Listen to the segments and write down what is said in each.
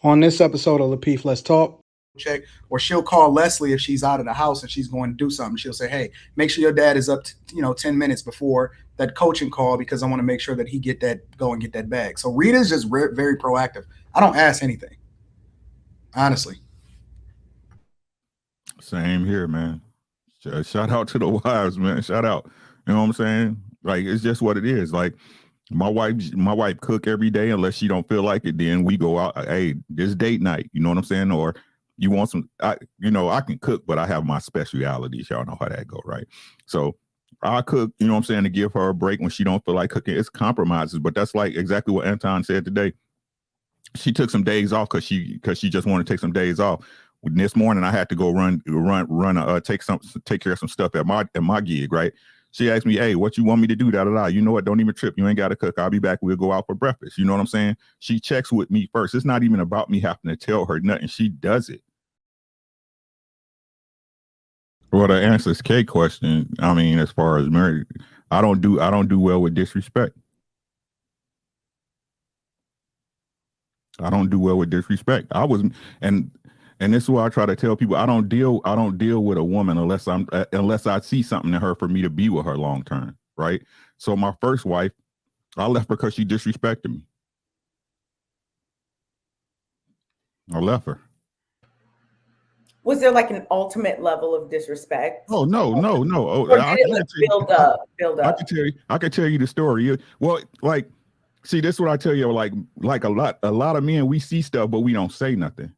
On this episode of Lapeef, Let's Talk. Check, or she'll call Leslie if she's out of the house and she's going to do something. She'll say, "Hey, make sure your dad is up to, 10 minutes before that coaching call because I want to make sure that he go and get that bag." So Rita's just very proactive. I don't ask anything, honestly. Same here, man. Shout out to the wives, man. Shout out. You know what I'm saying? Like, it's just what it is. Like, my wife cook every day unless she don't feel like it. Then we go out. Hey, this date night. You know what I'm saying? Or you want some? I can cook, but I have my specialities. Y'all know how that go, right? So I cook. You know what I'm saying, to give her a break when she don't feel like cooking. It's compromises, but that's like exactly what Anton said today. She took some days off because she just wanted to take some days off. This morning I had to go take care of some stuff at my gig, right? She asked me, "Hey, what you want me to do?" Da da da. You know what? Don't even trip. You ain't got to cook. I'll be back. We'll go out for breakfast. You know what I'm saying? She checks with me first. It's not even about me having to tell her nothing. She does it. Well, to answer this K question, I mean, as far as married, I don't do well with disrespect. I don't do well with disrespect. And this is why I try to tell people I don't deal with a woman unless I see something in her for me to be with her long term, right? So my first wife, I left because she disrespected me. I left her. Was there like an ultimate level of disrespect? Oh no. Or did it build up? I could tell you the story. Well, like, see, this is what I tell you. Like a lot of men, we see stuff, but we don't say nothing.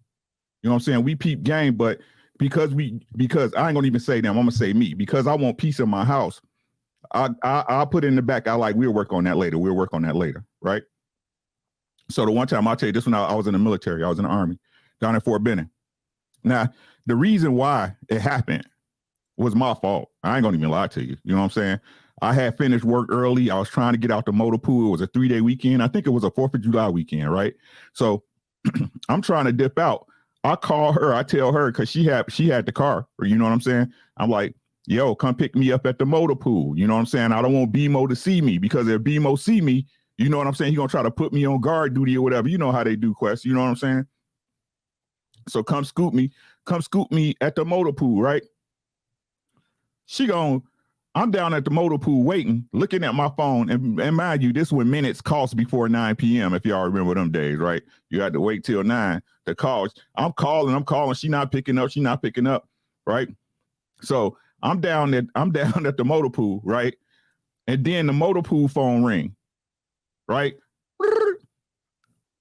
You know what I'm saying? We peep game, but because I ain't gonna even say them, I'm gonna say me. Because I want peace in my house, I'll put it in the back. We'll work on that later. Right? So the one time, I'll tell you this, when I was in the military, I was in the Army down at Fort Benning. Now, the reason why it happened was my fault. I ain't gonna even lie to you. You know what I'm saying? I had finished work early. I was trying to get out the motor pool. It was a 3-day weekend. I think it was a 4th of July weekend, right? So I'm trying to dip out. I call her, I tell her, because she had the car, you know what I'm saying? I'm like, "Yo, come pick me up at the motor pool." You know what I'm saying? I don't want BMO to see me, because if BMO see me, you know what I'm saying, he gonna try to put me on guard duty or whatever. You know how they do, Quest, you know what I'm saying? So come scoop me at the motor pool, right? I'm down at the motor pool waiting, looking at my phone, and mind you, this when minutes cost before 9 p.m. if y'all remember them days, right? You had to wait till 9 to call. I'm calling. She not picking up, right? So I'm down at the motor pool, right? And then the motor pool phone ring, right?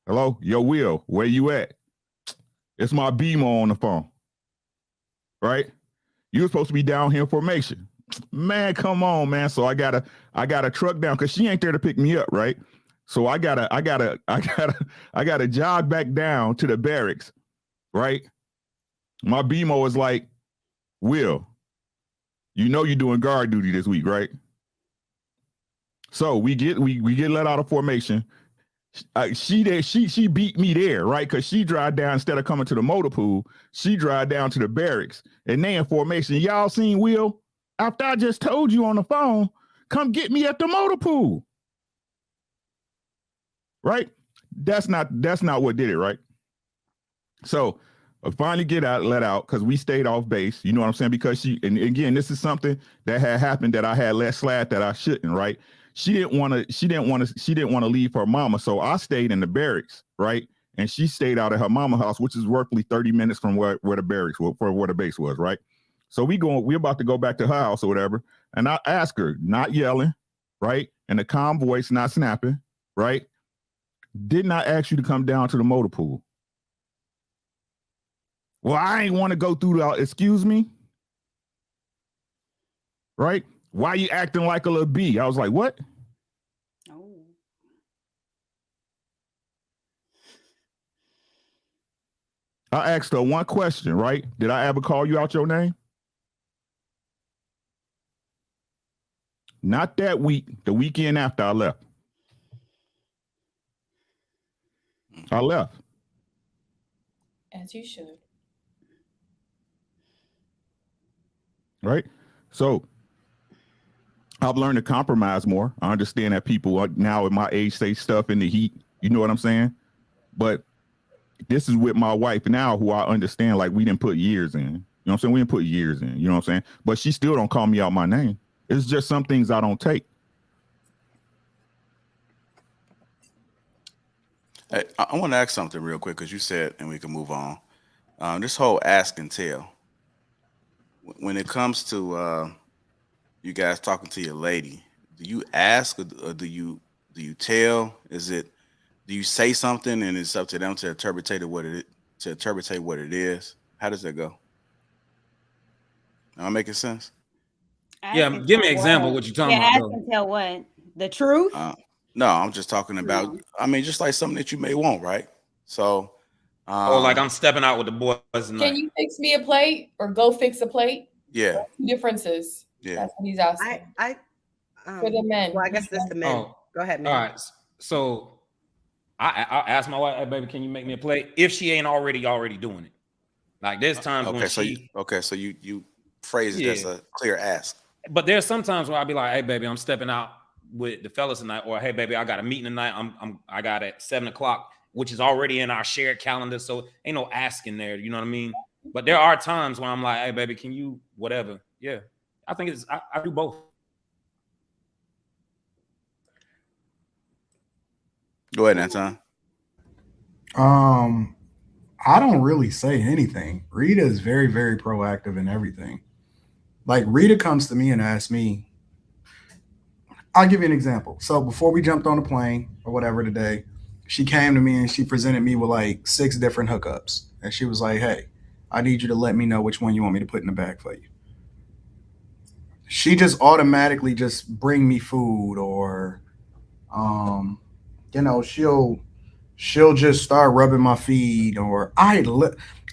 Hello, yo, Will, where you at? It's my BMO on the phone, right? You were supposed to be down here in formation. Man, come on, man. So I got a truck down because she ain't there to pick me up, right? So I gotta jog back down to the barracks, right? My BMO is like, "Will, you know you're doing guard duty this week, right?" So we get let out of formation. She beat me there, right? Because she drive down, instead of coming to the motor pool, she drive down to the barracks, and they in formation. Y'all seen Will? After I just told you on the phone, come get me at the motor pool, right? That's not what did it, right? So I finally let out because we stayed off base. You know what I'm saying? Because and again, this is something that had happened that I had let slide that I shouldn't, right? She didn't want to leave her mama, so I stayed in the barracks, right? And she stayed out at her mama house, which is roughly 30 minutes from where the barracks were, where the base was, right? So we're about to go back to her house or whatever. And I ask her, not yelling, right? And the calm voice, not snapping, right? "Didn't I ask you to come down to the motor pool?" "Well, I ain't want to go through excuse me? Right? Why you acting like a little bee?" I was like, "What?" Oh. I asked her one question, right? "Did I ever call you out your name?" Not that week, the weekend after I left. I left. As you should. Right? So I've learned to compromise more. I understand that people now at my age say stuff in the heat. You know what I'm saying? But this is with my wife now, who I understand, like, we didn't put years in. You know what I'm saying? We didn't put years in, you know what I'm saying? But she still don't call me out my name. It's just some things I don't take. Hey, I want to ask something real quick, because you said, and we can move on. This whole ask and tell. When it comes to you guys talking to your lady, do you ask or do you tell? Do you say something and it's up to them to interpret what it is? How does that go? Am I making sense? Yeah, give me an example what you're talking about. Ask and tell what? The truth? No, I'm just talking about, I mean, just like something that you may want, right? So, or like I'm stepping out with the boys. Can you fix me a plate or go fix a plate? Yeah. Two differences. Yeah. That's what he's asking. For the men. Well, I guess that's the men. Oh, go ahead, man. All right. So I'll ask my wife, hey, baby, can you make me a plate? If she ain't already doing it. Like there's times when so you phrase it as a clear ask. But there's sometimes where I'll be like, hey, baby, I'm stepping out with the fellas tonight, or hey, baby, I got a meeting tonight. I got at 7:00, which is already in our shared calendar. So ain't no asking there. You know what I mean? But there are times when I'm like, hey, baby, can you whatever? Yeah. I think I do both. Go ahead, Anton. I don't really say anything. Rita is very, very proactive in everything. Like Rita comes to me and asks me, I'll give you an example. So before we jumped on the plane or whatever today, she came to me and she presented me with like 6 different hookups. And she was like, hey, I need you to let me know which one you want me to put in the bag for you. She just automatically just bring me food, or, she'll just start rubbing my feet, or I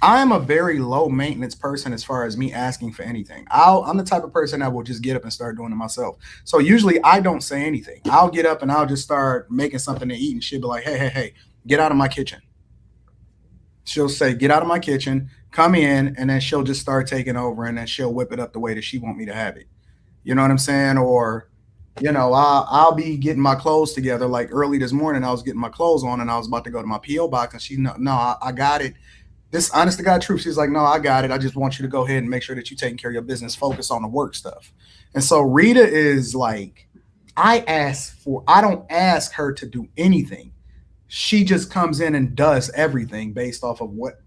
am a very low maintenance person as far as me asking for anything. I'm the type of person that will just get up and start doing it myself. So usually I don't say anything. I'll get up and I'll just start making something to eat, and she'll be like, hey, get out of my kitchen. She'll say, get out of my kitchen, come in, and then she'll just start taking over, and then she'll whip it up the way that she want me to have it. You know what I'm saying? Or, I'll be getting my clothes together. Like early this morning, I was getting my clothes on and I was about to go to my P.O. box, and she, no, I got it. This honest to God truth. She's like, no, I got it. I just want you to go ahead and make sure that you're taking care of your business, focus on the work stuff. And so Rita is like, I don't ask her to do anything. She just comes in and does everything based off of what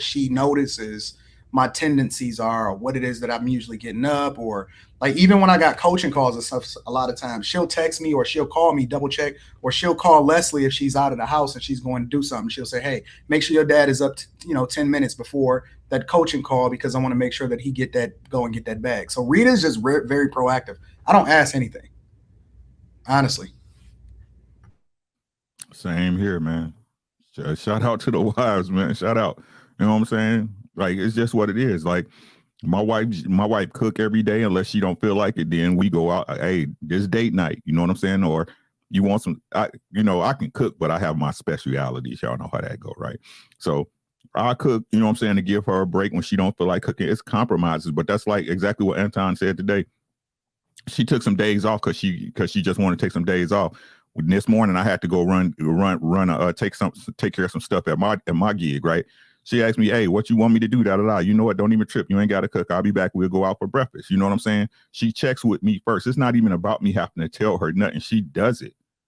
she notices my tendencies are, or what it is that I'm usually getting up, or like even when I got coaching calls and stuff, a lot of times she'll text me or she'll call me, double check, or she'll call Leslie if she's out of the house and she's going to do something. She'll say, hey, make sure your dad is up to, 10 minutes before that coaching call, because I want to make sure that he get that bag. So Rita's just very proactive. I don't ask anything, honestly. Same here, man. Shout out to the wives, man. Shout out. You know what I'm saying? Like, it's just what it is. Like, my wife cook every day unless she don't feel like it. Then we go out. Hey, this date night. You know what I'm saying? Or you want some? I can cook, but I have my specialities. Y'all know how that go, right? So I cook. You know what I'm saying, to give her a break when she don't feel like cooking. It's compromises, but that's like exactly what Anton said today. She took some days off because she just wanted to take some days off. This morning I had to go take care of some stuff at my gig, right? She asked me, hey, what you want me to do? You know what? Don't even trip. You ain't got to cook. I'll be back. We'll go out for breakfast. You know what I'm saying? She checks with me first. It's not even about me having to tell her nothing. She does it.